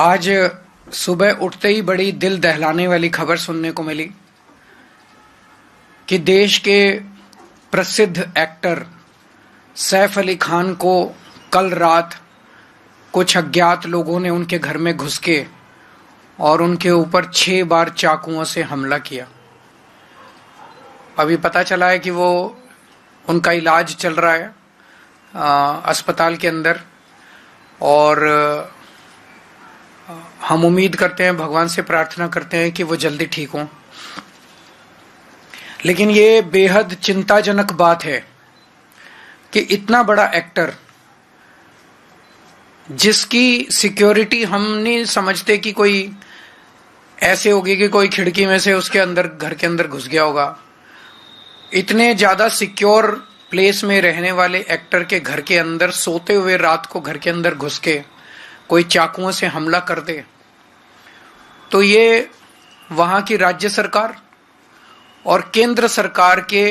आज सुबह उठते ही बड़ी दिल दहलाने वाली खबर सुनने को मिली कि देश के प्रसिद्ध एक्टर सैफ अली खान को कल रात कुछ अज्ञात लोगों ने उनके घर में घुस के और उनके ऊपर 6 बार चाकुओं से हमला किया। अभी पता चला है कि वो उनका इलाज चल रहा है अस्पताल के अंदर, और हम उम्मीद करते हैं, भगवान से प्रार्थना करते हैं कि वो जल्दी ठीक हों। लेकिन ये बेहद चिंताजनक बात है कि इतना बड़ा एक्टर जिसकी सिक्योरिटी हम नहीं समझते कि कोई ऐसे होगी कि कोई खिड़की में से उसके अंदर घर के अंदर घुस गया होगा, इतने ज्यादा सिक्योर प्लेस में रहने वाले एक्टर के घर के अंदर सोते हुए रात को घर के अंदर घुस के कोई चाकुओं से हमला कर दे, तो ये वहां की राज्य सरकार और केंद्र सरकार के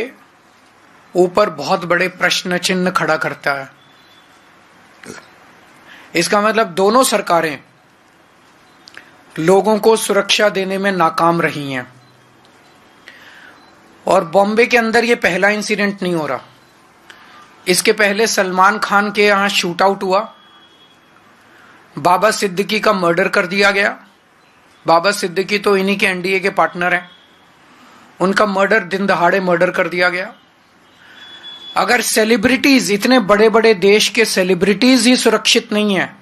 ऊपर बहुत बड़े प्रश्न चिन्ह खड़ा करता है। इसका मतलब दोनों सरकारें लोगों को सुरक्षा देने में नाकाम रही हैं। और बॉम्बे के अंदर ये पहला इंसिडेंट नहीं हो रहा। इसके पहले सलमान खान के यहां शूट आउट हुआ, बाबा सिद्दीकी का मर्डर कर दिया गया। बाबा सिद्दीकी तो इन्हीं के एनडीए के पार्टनर हैं, उनका मर्डर दिन दहाड़े मर्डर कर दिया गया। अगर सेलिब्रिटीज, इतने बड़े बड़े देश के सेलिब्रिटीज ही सुरक्षित नहीं है,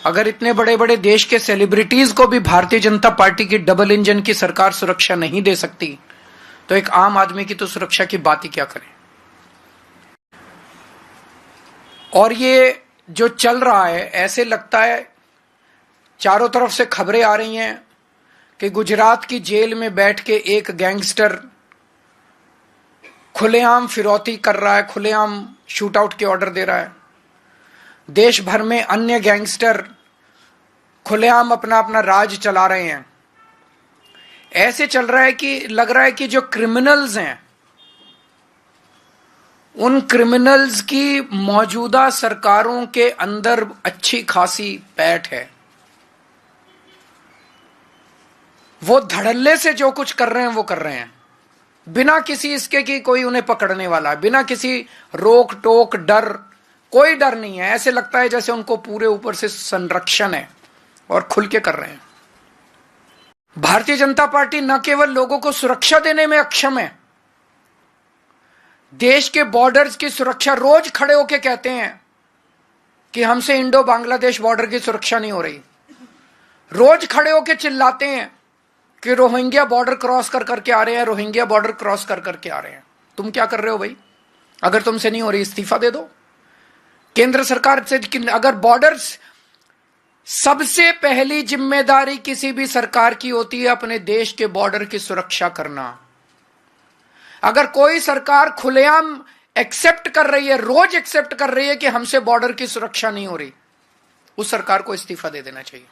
अगर इतने बड़े बड़े देश के सेलिब्रिटीज को भी भारतीय जनता पार्टी की डबल इंजन की सरकार सुरक्षा नहीं दे सकती, तो एक आम आदमी की तो सुरक्षा की बात ही क्या करें। और ये जो चल रहा है, ऐसे लगता है चारों तरफ से खबरें आ रही हैं कि गुजरात की जेल में बैठ के एक गैंगस्टर खुलेआम फिरौती कर रहा है, खुलेआम शूट आउट के ऑर्डर दे रहा है। देश भर में अन्य गैंगस्टर खुलेआम अपना अपना राज चला रहे हैं। ऐसे चल रहा है कि लग रहा है कि जो क्रिमिनल्स हैं, उन क्रिमिनल्स की मौजूदा सरकारों के अंदर अच्छी खासी पैठ है। वो धड़ल्ले से जो कुछ कर रहे हैं वो कर रहे हैं, बिना किसी इसके कि कोई उन्हें पकड़ने वाला है, बिना किसी रोक टोक डर, कोई डर नहीं है। ऐसे लगता है जैसे उनको पूरे ऊपर से संरक्षण है और खुल के कर रहे हैं। भारतीय जनता पार्टी न केवल लोगों को सुरक्षा देने में अक्षम है, देश के बॉर्डर्स की सुरक्षा, रोज खड़े होके कहते हैं कि हमसे इंडो बांग्लादेश बॉर्डर की सुरक्षा नहीं हो रही। रोज खड़े होके चिल्लाते हैं कि रोहिंग्या बॉर्डर क्रॉस कर करके आ रहे हैं, रोहिंग्या बॉर्डर क्रॉस कर करके आ रहे हैं। तुम क्या कर रहे हो भाई? अगर तुमसे नहीं हो रही, इस्तीफा दे दो केंद्र सरकार से। अगर बॉर्डर्स, सबसे पहली जिम्मेदारी किसी भी सरकार की होती है अपने देश के बॉर्डर की सुरक्षा करना। अगर कोई सरकार खुलेआम एक्सेप्ट कर रही है, रोज एक्सेप्ट कर रही है कि हमसे बॉर्डर की सुरक्षा नहीं हो रही, उस सरकार को इस्तीफा दे देना चाहिए।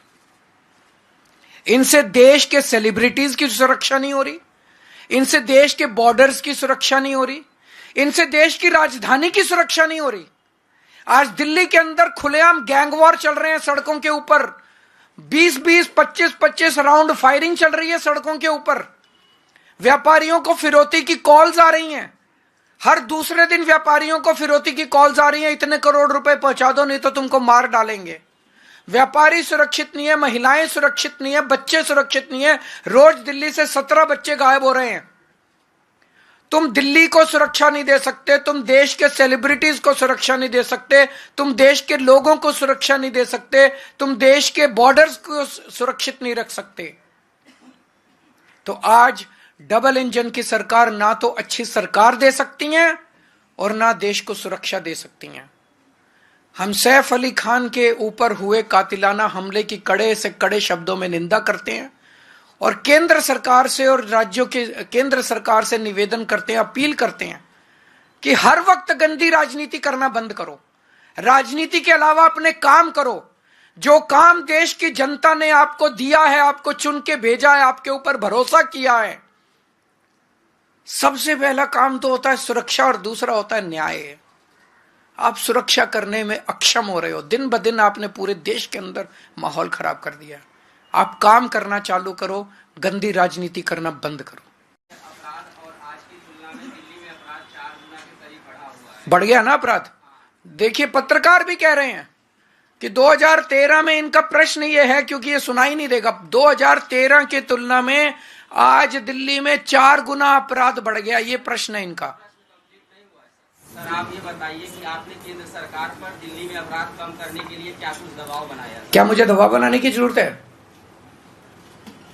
इनसे देश के सेलिब्रिटीज की सुरक्षा नहीं हो रही, इनसे देश के बॉर्डर्स की सुरक्षा नहीं हो रही, इनसे देश की राजधानी की सुरक्षा नहीं हो रही। आज दिल्ली के अंदर खुलेआम गैंग वॉर चल रहे हैं सड़कों के ऊपर, 20-20, 25-25 राउंड फायरिंग चल रही है सड़कों के ऊपर। व्यापारियों को फिरौती की कॉल्स आ रही हैं, हर दूसरे दिन व्यापारियों को फिरौती की कॉल्स आ रही हैं, इतने करोड़ रुपए पहुंचा दो नहीं तो तुमको मार डालेंगे। व्यापारी सुरक्षित नहीं है, महिलाएं सुरक्षित नहीं है, बच्चे सुरक्षित नहीं है। रोज दिल्ली से 17 बच्चे गायब हो रहे हैं। तुम दिल्ली को सुरक्षा नहीं दे सकते, तुम देश के सेलिब्रिटीज को सुरक्षा नहीं दे सकते, तुम देश के लोगों को सुरक्षा नहीं दे सकते, तुम देश के बॉर्डर्स को सुरक्षित नहीं रख सकते। तो आज डबल इंजन की सरकार ना तो अच्छी सरकार दे सकती हैं और ना देश को सुरक्षा दे सकती हैं। हम सैफ अली खान के ऊपर हुए कातिलाना हमले की कड़े से कड़े शब्दों में निंदा करते हैं और केंद्र सरकार से और राज्यों के केंद्र सरकार से निवेदन करते हैं, अपील करते हैं कि हर वक्त गंदी राजनीति करना बंद करो, राजनीति के अलावा अपने काम करो। जो काम देश की जनता ने आपको दिया है, आपको चुन के भेजा है, आपके ऊपर भरोसा किया है, सबसे पहला काम तो होता है सुरक्षा और दूसरा होता है न्याय। आप सुरक्षा करने में अक्षम हो रहे हो। दिन ब दिन आपने पूरे देश के अंदर माहौल खराब कर दिया। आप काम करना चालू करो, गंदी राजनीति करना बंद करो। अपराध और आज की तुलना में दिल्ली में अपराध 4 गुना के करीब बढ़ा हुआ है। बढ़ गया ना अपराध। देखिए पत्रकार भी कह रहे हैं कि 2013 में इनका प्रश्न ये है, क्योंकि ये सुनाई नहीं देगा, 2013 की तुलना में आज दिल्ली में 4 गुना अपराध बढ़ गया, ये प्रश्न है इनका। सर आप ये बताइए कि आपने केंद्र सरकार पर दिल्ली में अपराध कम करने के लिए क्या कुछ दबाव बनाया? क्या मुझे दबाव बनाने की जरूरत है?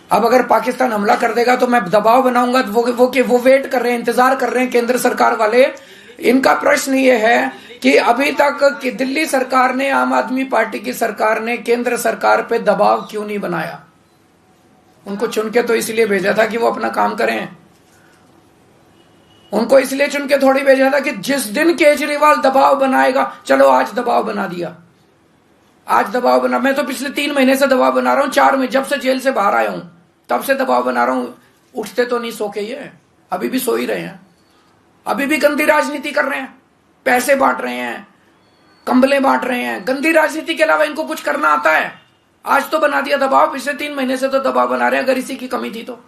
अब अगर पाकिस्तान हमला कर देगा तो मैं दबाव बनाऊंगा, तो वो वेट कर रहे हैं, इंतजार कर रहे हैं केंद्र सरकार वाले। इनका प्रश्न ये है कि अभी तक कि दिल्ली सरकार ने, आम आदमी पार्टी की सरकार ने केंद्र सरकार पे दबाव क्यों नहीं बनाया? उनको चुन के तो इसलिए भेजा था कि वो अपना काम करें। उनको इसलिए चुन के थोड़ी भेजा था कि जिस दिन केजरीवाल दबाव बनाएगा, चलो आज दबाव बना दिया, आज दबाव बना। मैं तो पिछले 3 महीने से दबाव बना रहा हूं, 4 में जब से जेल से बाहर आया हूं तब से दबाव बना रहा हूं। उठते तो नहीं सो के, ये अभी भी सो ही रहे हैं, अभी भी गंदी राजनीति कर रहे हैं, पैसे बांट रहे हैं, कंबले बांट रहे हैं। गंदी राजनीति के अलावा इनको कुछ करना आता है? आज तो बना दिया दबाव, पिछले 3 महीने से तो दबाव बना रहे हैं, अगर इसी की कमी थी तो।